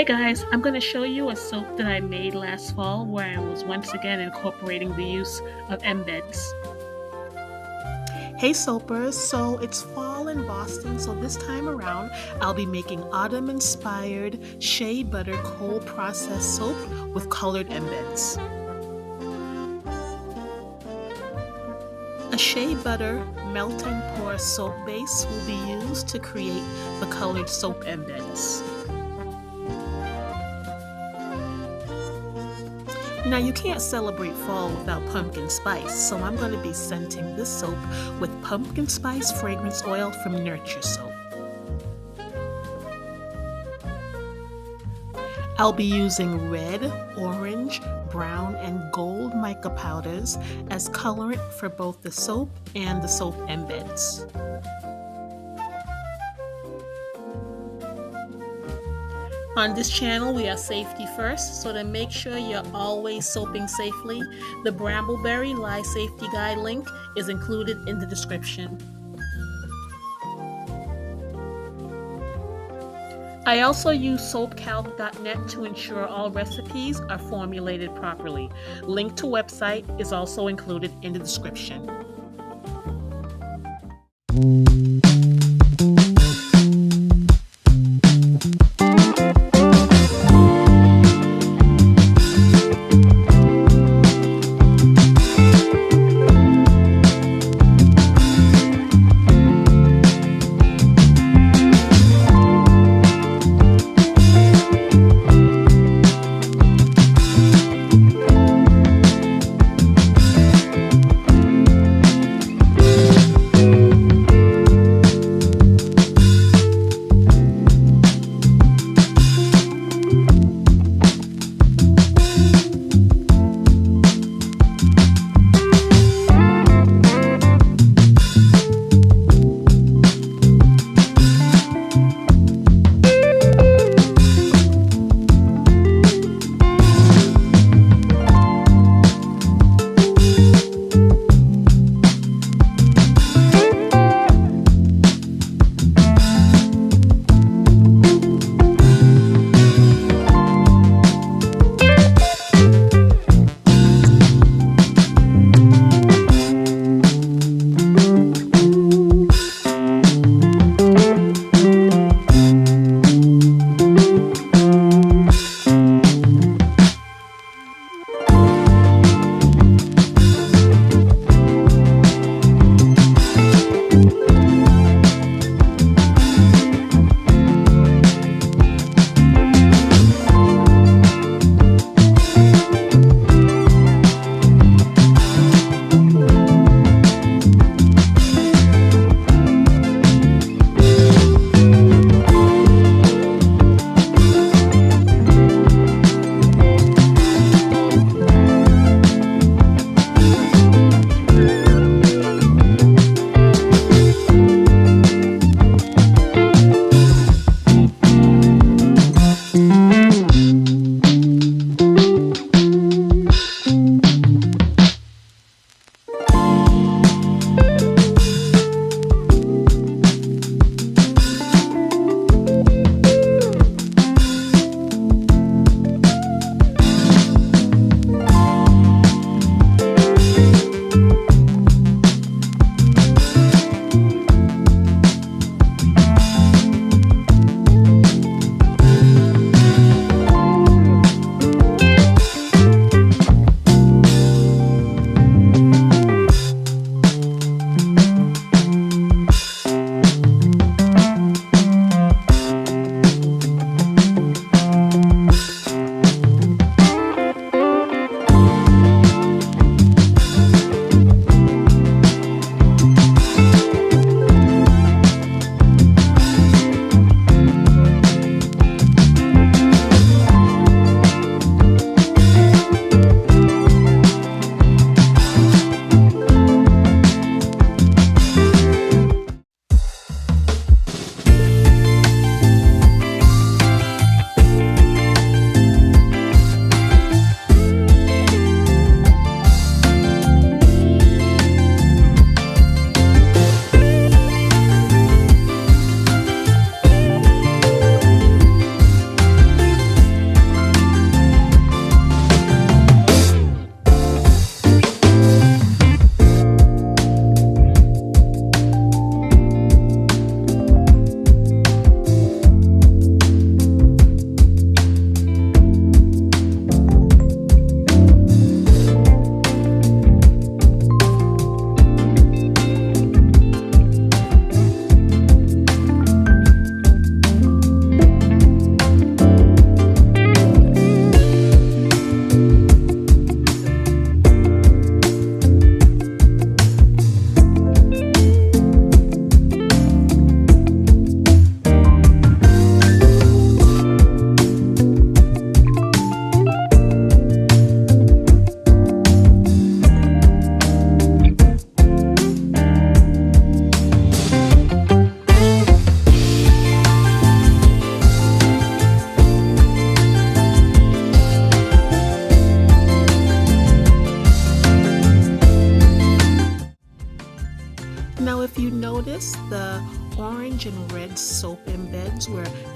Guys, I'm going to show you a soap that I made last fall where I was once again incorporating the use of embeds. Hey soapers, so it's fall in Boston, so this time around I'll be making autumn-inspired shea butter cold processed soap with colored embeds. A shea butter melt and pour soap base will be used to create the colored soap embeds. Now you can't celebrate fall without pumpkin spice, so I'm going to be scenting this soap with pumpkin spice fragrance oil from Nurture Soap. I'll be using red, orange, brown, and gold mica powders as colorant for both the soap and the soap embeds. On this channel, we are safety first, so to make sure you're always soaping safely, the Brambleberry Lye Safety Guide link is included in the description. I also use soapcalc.net to ensure all recipes are formulated properly. Link to website is also included in the description.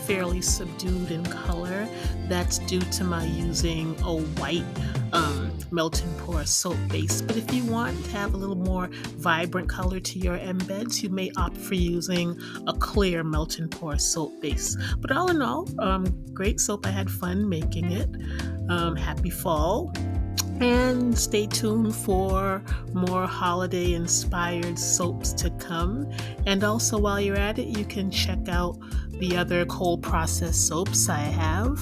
fairly subdued in color. That's due to my using a white melt and pour soap base. But if you want to have a little more vibrant color to your embeds, you may opt for using a clear melt and pour soap base. But all in all, great soap. I had fun making it. Happy fall. And stay tuned for more holiday inspired soaps to come. And also, while you're at it, you can check out the other cold process soaps I have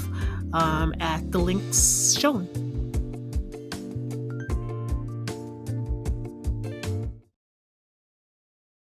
at the links shown.